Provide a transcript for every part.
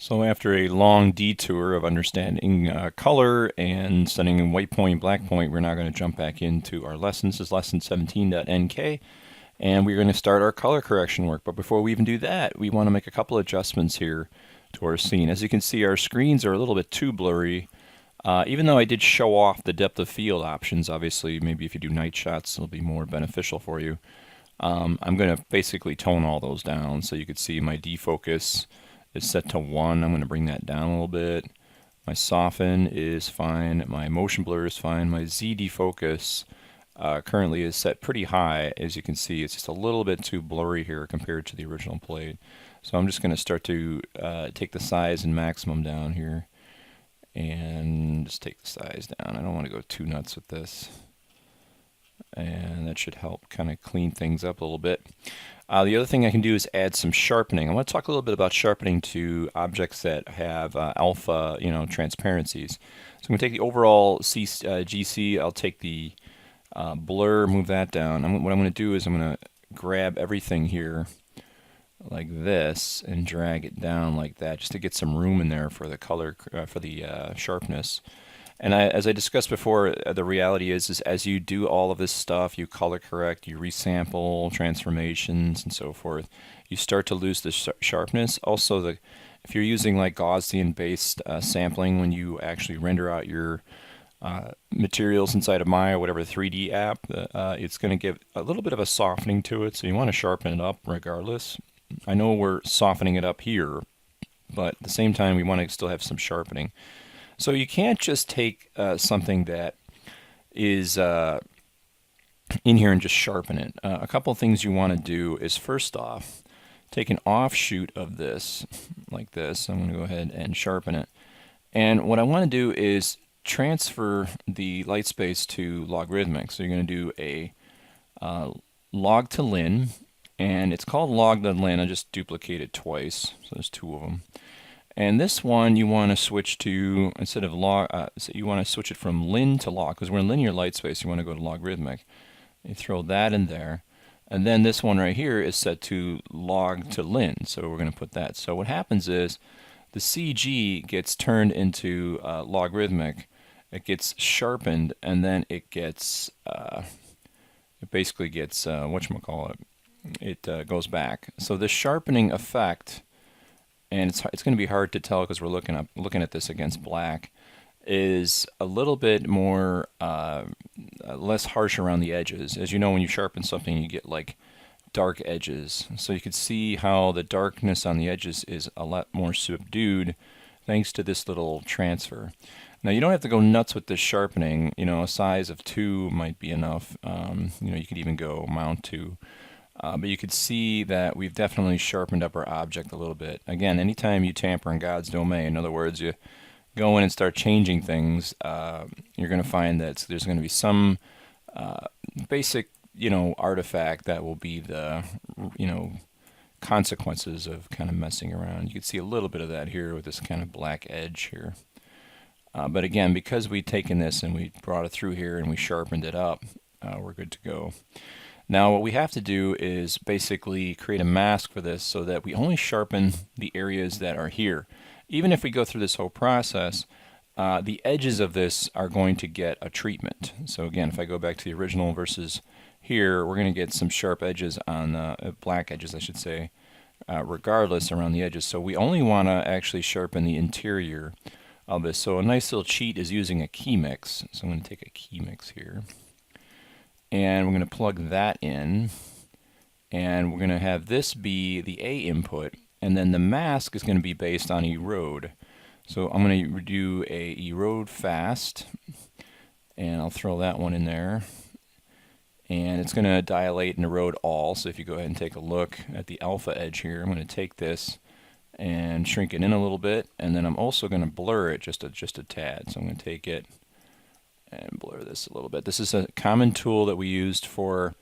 So after a long detour of understanding color and studying white point, black point, we're now going to jump back into our lessons. This is lesson 17.nk, and we're going to start our color correction work. But before we even do that, we want to make a couple adjustments here to our scene. As you can see, our screens are a little bit too blurry. Even though I did show off the depth of field options, obviously maybe if you do night shots, it'll be more beneficial for you. I'm going to basically tone all those down so you can see my defocus is set to 1. I'm going to bring that down a little bit. My soften is fine. My motion blur is fine. My Z defocus currently is set pretty high. As you can see, it's just a little bit too blurry here compared to the original plate. So I'm just going to start to take the size and maximum down here. And just take the size down. I don't want to go too nuts with this. And that should help kind of clean things up a little bit. The other thing I can do is add some sharpening. I want to talk a little bit about sharpening to objects that have alpha, transparencies. So I'm going to take the overall GC. I'll take the blur, move that down. What I'm going to do is I'm going to grab everything here like this and drag it down like that, just to get some room in there for the color, for the sharpness. And as I discussed before, the reality is as you do all of this stuff, you color correct, you resample, transformations, and so forth, you start to lose the sharpness. Also, if you're using like Gaussian-based sampling, when you actually render out your materials inside of Maya, whatever 3D app, it's going to give a little bit of a softening to it, so you want to sharpen it up regardless. I know we're softening it up here, but at the same time, we want to still have some sharpening. So you can't just take something that is in here and just sharpen it. A couple of things you want to do is, first off, take an offshoot of this, like this. I'm going to go ahead and sharpen it. And what I want to do is transfer the light space to logarithmic. So you're going to do a log to lin, and it's called log to lin. I just duplicate it twice, so there's 2 of them. And this one you want to switch to, instead of log, so you want to switch it from lin to log, because we're in linear light space, you want to go to logarithmic. You throw that in there. And then this one right here is set to log to lin, so we're going to put that. So what happens is the CG gets turned into logarithmic, it gets sharpened, and then it gets, it basically gets, whatchamacallit, it goes back. So this sharpening effect, and it's going to be hard to tell because we're looking at this against black, is a little bit more less harsh around the edges. As you know, when you sharpen something, you get like dark edges. So you can see how the darkness on the edges is a lot more subdued thanks to this little transfer. Now you don't have to go nuts with this sharpening. A size of 2 might be enough. You could even go mount 2. But you could see that we've definitely sharpened up our object a little bit. Again, anytime you tamper in God's domain, in other words, you go in and start changing things, you're going to find that there's going to be some basic, artifact that will be the, consequences of kind of messing around. You can see a little bit of that here with this kind of black edge here. But again, because we've taken this and we brought it through here and we sharpened it up, we're good to go. Now what we have to do is basically create a mask for this so that we only sharpen the areas that are here. Even if we go through this whole process, the edges of this are going to get a treatment. So again, if I go back to the original versus here, we're going to get some sharp edges on, black edges I should say, regardless around the edges. So we only want to actually sharpen the interior of this. So a nice little cheat is using a key mix. So I'm going to take a key mix here. And we're going to plug that in, and we're going to have this be the A input, and then the mask is going to be based on erode. So I'm going to do a erode fast, and I'll throw that one in there. And it's going to dilate and erode all. So if you go ahead and take a look at the alpha edge here, I'm going to take this and shrink it in a little bit, and then I'm also going to blur it just a tad. So I'm going to take it and blur this a little bit. This is a common tool that we used for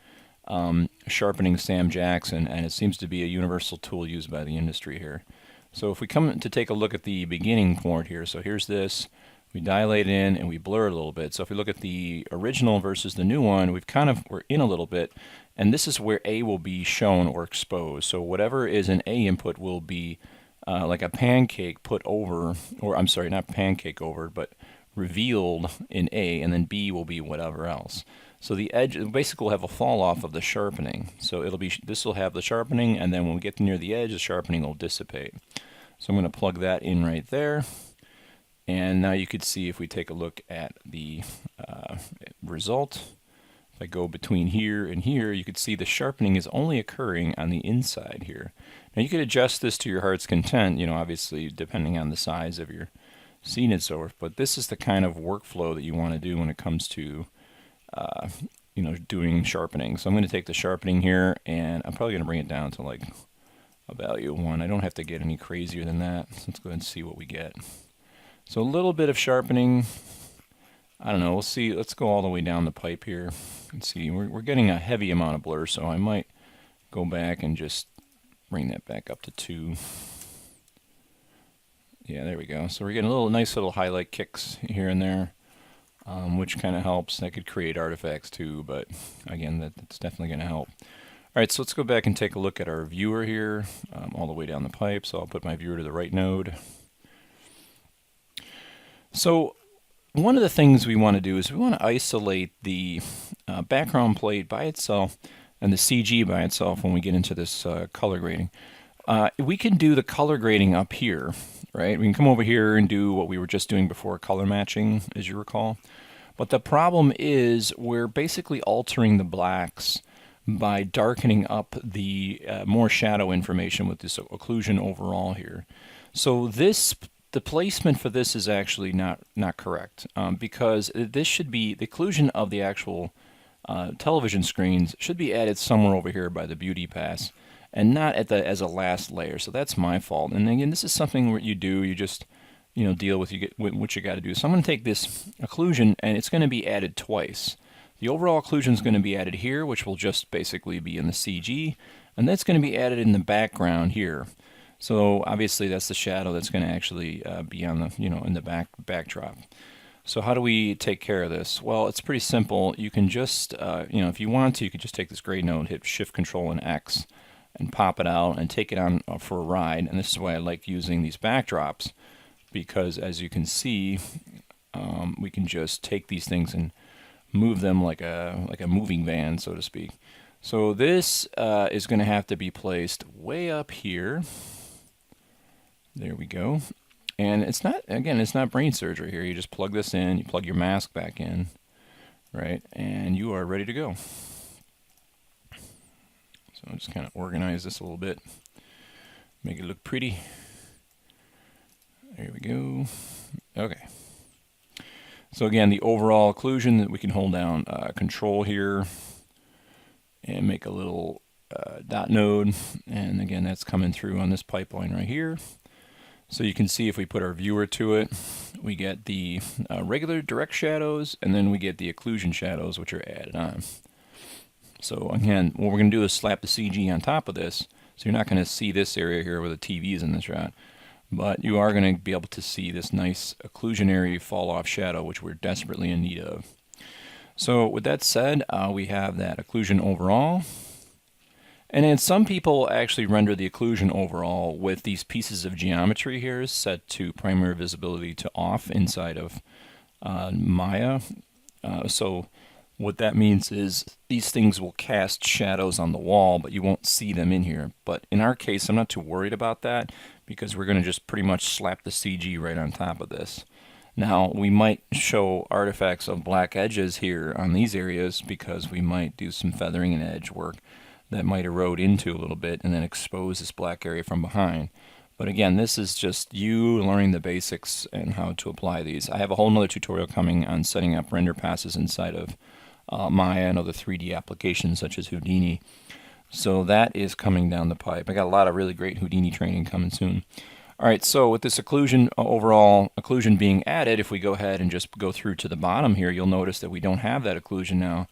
sharpening Sam Jackson, and it seems to be a universal tool used by the industry here. So if we come to take a look at the beginning point here, so here's this, we dilate in and we blur it a little bit. So if we look at the original versus the new one, we're in a little bit, and this is where A will be shown or exposed. So whatever is an A input will be like a pancake put over, or I'm sorry, not pancake over, but revealed in A, and then B will be whatever else. So the edge basically will have a fall off of the sharpening. So it'll be, this will have the sharpening, and then when we get near the edge, the sharpening will dissipate. So I'm going to plug that in right there. And now you could see, if we take a look at the result, if I go between here and here, you could see the sharpening is only occurring on the inside here. Now you could adjust this to your heart's content, you know, obviously depending on the size of your scene and so forth, but this is the kind of workflow that you want to do when it comes to you know, doing sharpening. So I'm going to take the sharpening here, and I'm probably going to bring it down to like a value of 1. I don't have to get any crazier than that. So let's go ahead and see what we get. So a little bit of sharpening. I don't know, we'll see. Let's go all the way down the pipe here. You can see we're getting a heavy amount of blur, so I might go back and just bring that back up to 2. Yeah, there we go. So we're getting a little nice little highlight kicks here and there, which kind of helps. That could create artifacts too, but again, that's definitely going to help. All right, so let's go back and take a look at our viewer here, all the way down the pipe. So I'll put my viewer to the right node. So one of the things we want to do is we want to isolate the background plate by itself and the CG by itself when we get into this color grading. We can do the color grading up here, right? We can come over here and do what we were just doing before, color matching, as you recall. But the problem is we're basically altering the blacks by darkening up the more shadow information with this occlusion overall here. So the placement for this is actually not correct, because this should be, the occlusion of the actual television screens should be added somewhere over here by the beauty pass, and not at the as a last layer. So that's my fault. And again, this is something where you just deal with what you got to do. So I'm going to take this occlusion, and it's going to be added twice. The overall occlusion is going to be added here, which will just basically be in the CG, and that's going to be added in the background here. So obviously that's the shadow that's going to actually be on the in the backdrop. So how do we take care of this? Well, it's pretty simple. You can just if you want to, you could just take this gray node, hit Shift Control and X, and pop it out and take it on for a ride. And this is why I like using these backdrops, because as you can see, we can just take these things and move them like a moving van, so to speak. So this is going to have to be placed way up here. There we go. And it's not brain surgery here. You just plug this in, you plug your mask back in, right? And you are ready to go. So I'll just kind of organize this a little bit, make it look pretty. There we go. Okay. So again, the overall occlusion, that we can hold down Control here and make a little dot node. And again, that's coming through on this pipeline right here. So you can see if we put our viewer to it, we get the regular direct shadows, and then we get the occlusion shadows, which are added on. So again, what we're going to do is slap the CG on top of this. So you're not going to see this area here where the TV is in this shot, but you are going to be able to see this nice occlusionary fall off shadow, which we're desperately in need of. So with that said, we have that occlusion overall. And then some people actually render the occlusion overall with these pieces of geometry here set to primary visibility to off inside of Maya. So what that means is these things will cast shadows on the wall, but you won't see them in here. But in our case, I'm not too worried about that, because we're going to just pretty much slap the CG right on top of this. Now, we might show artifacts of black edges here on these areas, because we might do some feathering and edge work that might erode into a little bit and then expose this black area from behind. But again, this is just you learning the basics and how to apply these. I have a whole nother tutorial coming on setting up render passes inside of Maya and other 3D applications such as Houdini. So that is coming down the pipe. I got a lot of really great Houdini training coming soon. Alright, so with this occlusion, overall occlusion being added, if we go ahead and just go through to the bottom here, you'll notice that we don't have that occlusion now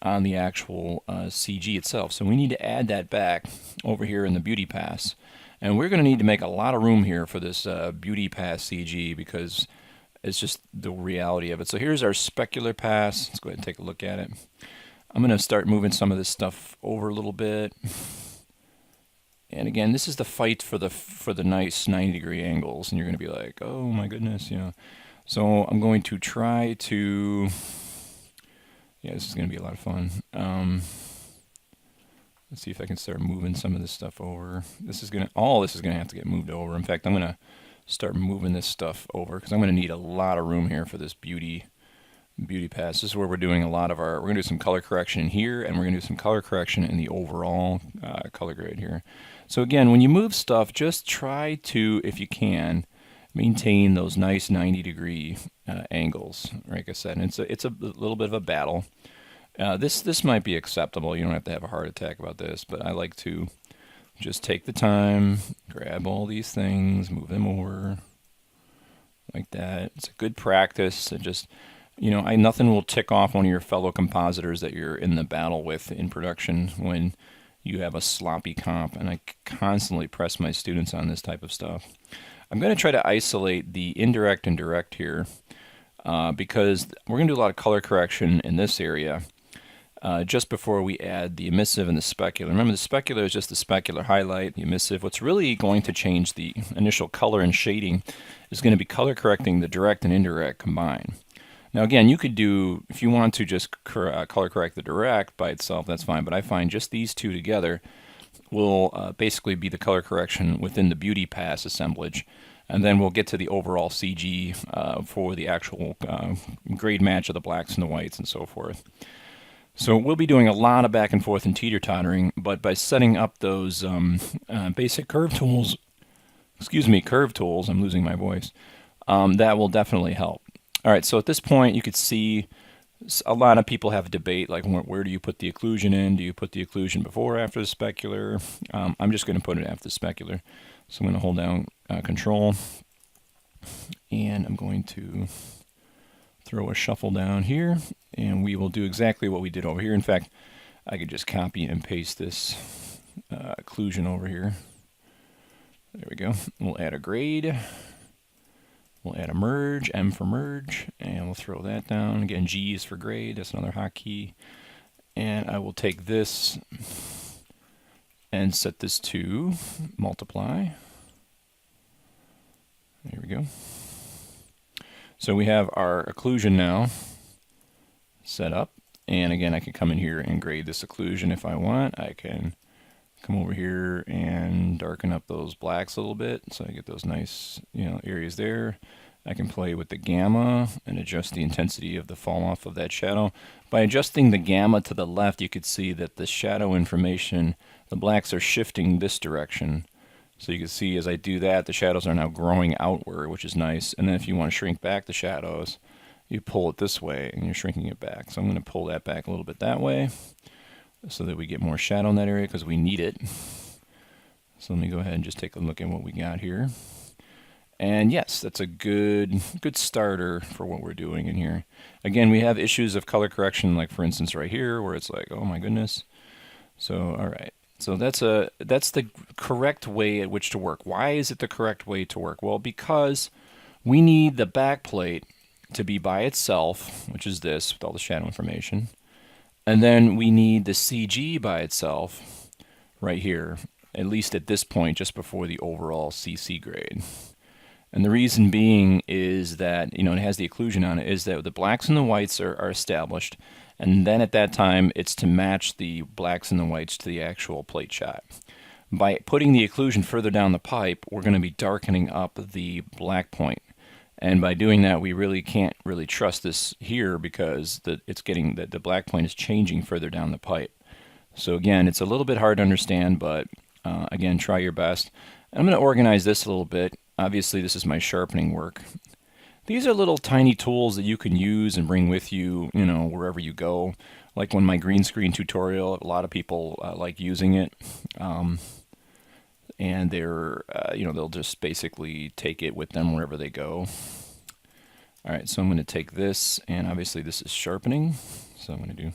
on the actual CG itself. So we need to add that back over here in the beauty pass. And we're going to need to make a lot of room here for this beauty pass CG, because it's just the reality of it. So here's our specular pass. Let's go ahead and take a look at it. I'm going to start moving some of this stuff over a little bit. And again, this is the fight for the nice 90-degree angles, and you're going to be like, oh my goodness, you know. So I'm going to try to, yeah, this is going to be a lot of fun. Let's see if I can start moving some of this stuff over. All this is going to have to get moved over. In fact, I'm going to start moving this stuff over because I'm going to need a lot of room here for this beauty pass. This is where we're doing a lot of we're going to do some color correction in here, and we're going to do some color correction in the overall color grade here. So again, when you move stuff, just try to, if you can, maintain those nice 90-degree angles. Like I said, and it's a little bit of a battle. This might be acceptable. You don't have to have a heart attack about this, but I like to just take the time, grab all these things, move them over like that. It's a good practice. And just, you know, nothing will tick off one of your fellow compositors that you're in the battle with in production when you have a sloppy comp, and I constantly press my students on this type of stuff. I'm going to try to isolate the indirect and direct here because we're going to do a lot of color correction in this area just before we add the emissive and the specular. Remember, the specular is just the specular highlight. The emissive, what's really going to change the initial color and shading is going to be color correcting the direct and indirect combined. Now again, you could do, if you want to just color correct the direct by itself, that's fine, but I find just these two together will basically be the color correction within the beauty pass assemblage, and then we'll get to the overall CG for the actual grade match of the blacks and the whites and so forth. So we'll be doing a lot of back and forth and teeter-tottering, but by setting up those basic curve tools, I'm losing my voice, that will definitely help. All right, so at this point, you could see a lot of people have a debate, like where do you put the occlusion in? Do you put the occlusion before or after the specular? I'm just going to put it after the specular. So I'm going to hold down Control, and I'm going to throw a shuffle down here, and we will do exactly what we did over here. In fact, I could just copy and paste this occlusion over here. There we go. We'll add a grade. We'll add a merge, M for merge, and we'll throw that down. Again, G is for grade, that's another hotkey. And I will take this and set this to multiply. There we go. So we have our occlusion now set up. And again, I can come in here and grade this occlusion if I want. I can come over here and darken up those blacks a little bit so I get those nice, you know, areas there. I can play with the gamma and adjust the intensity of the fall off of that shadow. By adjusting the gamma to the left, you could see that the shadow information, the blacks are shifting this direction. So you can see as I do that, the shadows are now growing outward, which is nice. And then if you want to shrink back the shadows, you pull it this way and you're shrinking it back. So I'm going to pull that back a little bit that way, so that we get more shadow in that area because we need it. So let me go ahead and just take a look at what we got here. And yes, that's a good starter for what we're doing in here. Again, we have issues of color correction, like for instance right here, where it's like, oh my goodness. So all right, so that's the correct way at which to work. Why is it the correct way to work? Well, because we need the backplate to be by itself, which is this with all the shadow information. And then we need the CG by itself right here, at least at this point, just before the overall CC grade. And the reason being is that, you know, it has the occlusion on it, is that the blacks and the whites are established. And then at that time, it's to match the blacks and the whites to the actual plate shot. By putting the occlusion further down the pipe, we're going to be darkening up the black point. And by doing that, we really can't really trust this here because the black point is changing further down the pipe. So again, it's a little bit hard to understand, but again, try your best. I'm going to organize this a little bit. Obviously, this is my sharpening work. These are little tiny tools that you can use and bring with you, you know, wherever you go. Like when my green screen tutorial, a lot of people like using it. And they're, you know, they'll just basically take it with them wherever they go. All right, so I'm going to take this, and obviously this is sharpening. So I'm going to do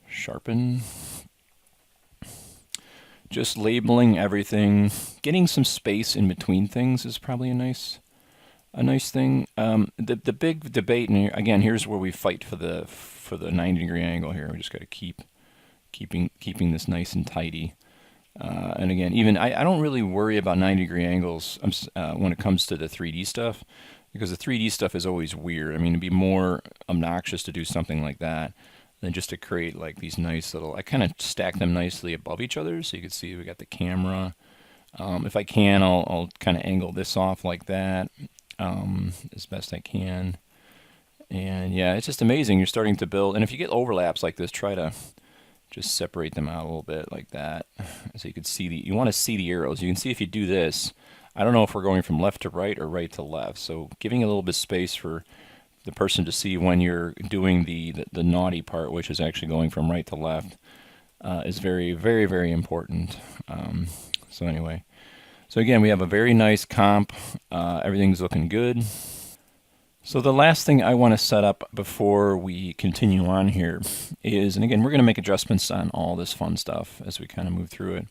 sharpen. Just labeling everything. Getting some space in between things is probably a nice thing. The big debate, and again, here's where we fight for the 90-degree angle here. We just got to keeping this nice and tidy. And again, even I don't really worry about 90-degree angles when it comes to the 3D stuff, because the 3D stuff is always weird. I mean, it'd be more obnoxious to do something like that than just to create like these nice little, I kind of stack them nicely above each other so you can see we got the camera. If I can, I'll kind of angle this off like that as best I can. And yeah, it's just amazing. You're starting to build, and if you get overlaps like this, try to just separate them out a little bit like that, so you can see you want to see the arrows. You can see if you do this, I don't know if we're going from left to right or right to left, so giving a little bit of space for the person to see when you're doing the naughty part, which is actually going from right to left, is very, very, very important. So anyway, so again, we have a very nice comp. Everything's looking good. So the last thing I want to set up before we continue on here is, and again, we're going to make adjustments on all this fun stuff as we kind of move through it.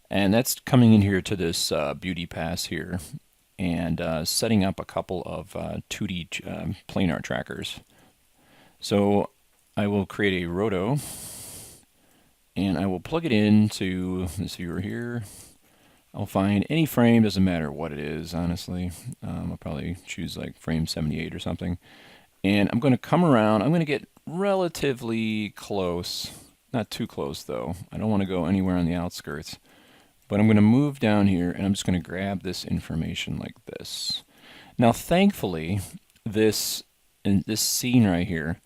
And that's coming in here to this beauty pass here and setting up a couple of 2D planar trackers. So I will create a Roto and I will plug it into this viewer here. I'll find any frame, doesn't matter what it is, honestly. I'll probably choose like frame 78 or something. And I'm going to come around. I'm going to get relatively close. Not too close, though. I don't want to go anywhere on the outskirts. But I'm going to move down here, and I'm just going to grab this information like this. Now, thankfully, this scene right here,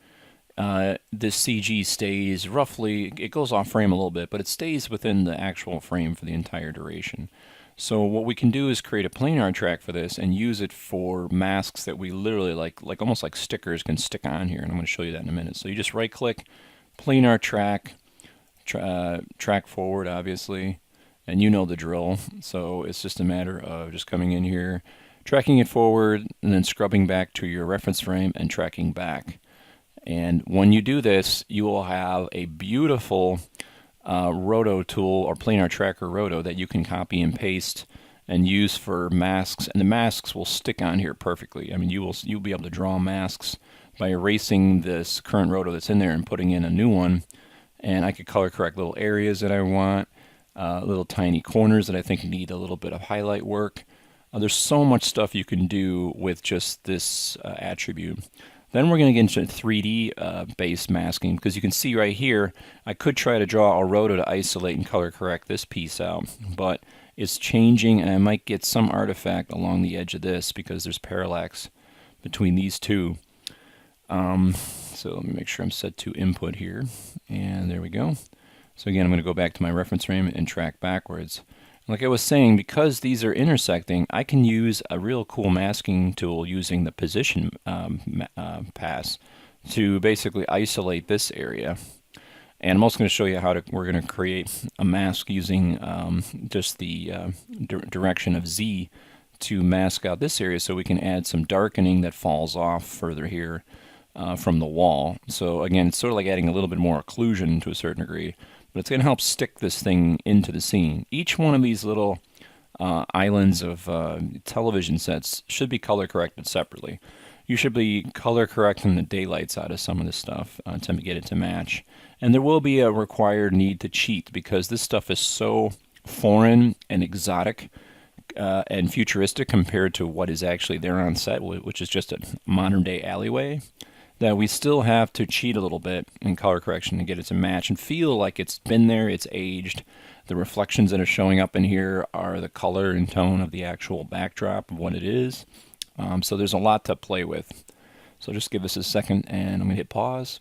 this CG stays roughly, it goes off frame a little bit, but it stays within the actual frame for the entire duration. So what we can do is create a planar track for this and use it for masks that we literally like almost like stickers can stick on here, and I'm going to show you that in a minute. So you just right click, planar track, track forward obviously, and you know the drill. So it's just a matter of just coming in here, tracking it forward, and then scrubbing back to your reference frame and tracking back. And when you do this, you will have a beautiful Roto tool or planar tracker Roto that you can copy and paste and use for masks, and the masks will stick on here perfectly. I mean, you'll be able to draw masks by erasing this current Roto that's in there and putting in a new one. And I could color correct little areas that I want, little tiny corners that I think need a little bit of highlight work. There's so much stuff you can do with just this attribute. Then we're going to get into 3D based masking, because you can see right here, I could try to draw a Roto to isolate and color correct this piece out, but it's changing, and I might get some artifact along the edge of this because there's parallax between these two. So let me make sure I'm set to input here, and there we go. So again, I'm going to go back to my reference frame and track backwards. Like I was saying, because these are intersecting, I can use a real cool masking tool using the position pass to basically isolate this area. And I'm also going to show you how we're going to create a mask using just the direction of Z to mask out this area, so we can add some darkening that falls off further here from the wall. So again, it's sort of like adding a little bit more occlusion to a certain degree, but it's going to help stick this thing into the scene. Each one of these little islands of television sets should be color corrected separately. You should be color correcting the daylights out of some of this stuff to get it to match. And there will be a required need to cheat, because this stuff is so foreign and exotic and futuristic compared to what is actually there on set, which is just a modern day alleyway, that we still have to cheat a little bit in color correction to get it to match and feel like it's been there, it's aged. The reflections that are showing up in here are the color and tone of the actual backdrop of what it is. So there's a lot to play with. So just give us a second, and I'm going to hit pause.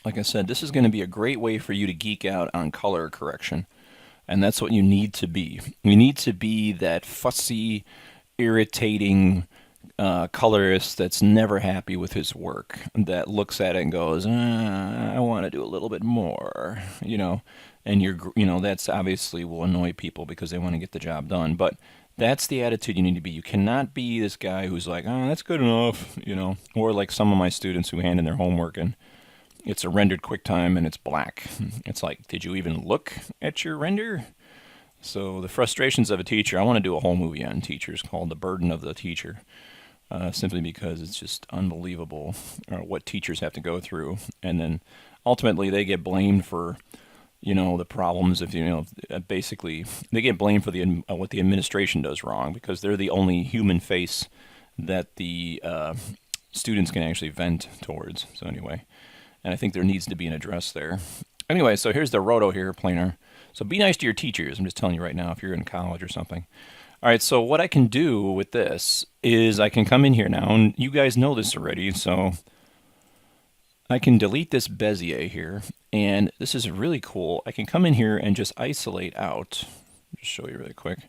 Like I said, this is going to be a great way for you to geek out on color correction. And that's what you need to be. You need to be that fussy, irritating colorist that's never happy with his work, that looks at it and goes, I want to do a little bit more, you know. And that's obviously will annoy people because they want to get the job done. But that's the attitude you need to be. You cannot be this guy who's like, that's good enough, you know. Or like some of my students who hand in their homework and it's a rendered QuickTime and it's black. It's like, did you even look at your render? So the frustrations of a teacher, I want to do a whole movie on teachers called The Burden of the Teacher, simply because it's just unbelievable what teachers have to go through. And then ultimately they get blamed for, the problems if basically they get blamed for what the administration does wrong because they're the only human face that the students can actually vent towards. So anyway, and I think there needs to be an address there. Anyway, so here's the Roto here, planar. So be nice to your teachers. I'm just telling you right now if you're in college or something. All right, so what I can do with this is I can come in here now, and you guys know this already, so I can delete this Bezier here, and this is really cool. I can come in here and just isolate out, just show you really quick,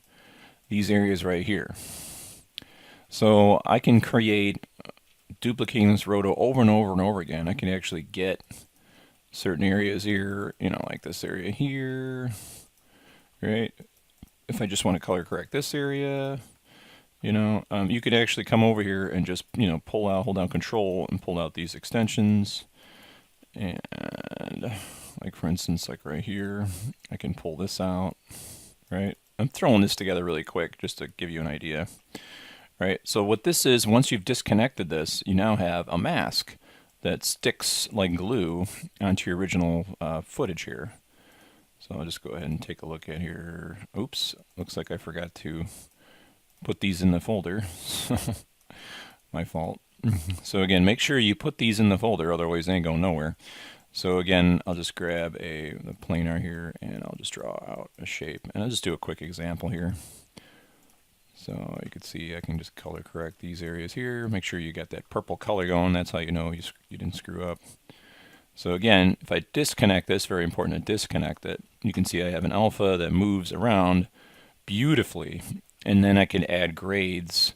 these areas right here. So I can create, duplicating this Roto over and over and over again. I can actually get certain areas here, like this area here, right? If I just want to color correct this area, you could actually come over here and just, pull out, hold down Control and pull out these extensions. And like for instance, like right here, I can pull this out, right? I'm throwing this together really quick just to give you an idea, right? So what this is, once you've disconnected this, you now have a mask that sticks like glue onto your original footage here. So I'll just go ahead and take a look at here. Oops, looks like I forgot to put these in the folder. My fault. So again, make sure you put these in the folder, otherwise they ain't going nowhere. So again, I'll just grab the planar here and I'll just draw out a shape. And I'll just do a quick example here. So you can see I can just color correct these areas here. Make sure you got that purple color going. That's how you know you didn't screw up. So again, if I disconnect this, very important to disconnect it, you can see I have an alpha that moves around beautifully. And then I can add grades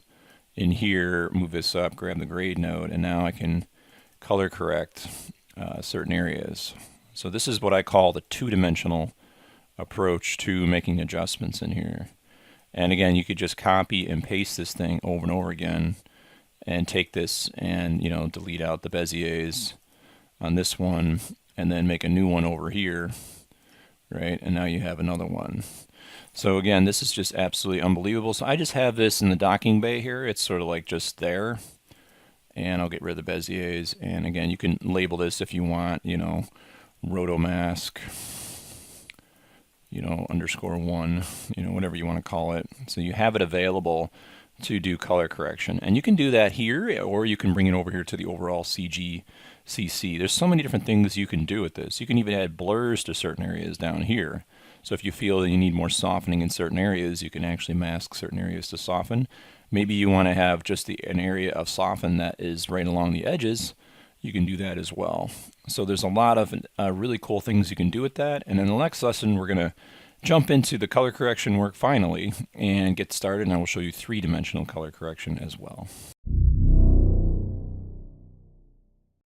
in here, move this up, grab the grade node, and now I can color correct certain areas. So this is what I call the two-dimensional approach to making adjustments in here. And again, you could just copy and paste this thing over and over again and take this and, delete out the Beziers on this one and then make a new one over here, right? And now you have another one. So again, this is just absolutely unbelievable. So I just have this in the docking bay here. It's sort of like just there. And I'll get rid of the Beziers. And again, you can label this if you want, Roto mask, _1, whatever you want to call it. So you have it available to do color correction. And you can do that here, or you can bring it over here to the overall CC. There's so many different things you can do with this. You can even add blurs to certain areas down here. So if you feel that you need more softening in certain areas, you can actually mask certain areas to soften. Maybe you want to have just an area of soften that is right along the edges. You can do that as well. So there's a lot of really cool things you can do with that. And in the next lesson, we're going to jump into the color correction work finally and get started. And I will show you three-dimensional color correction as well.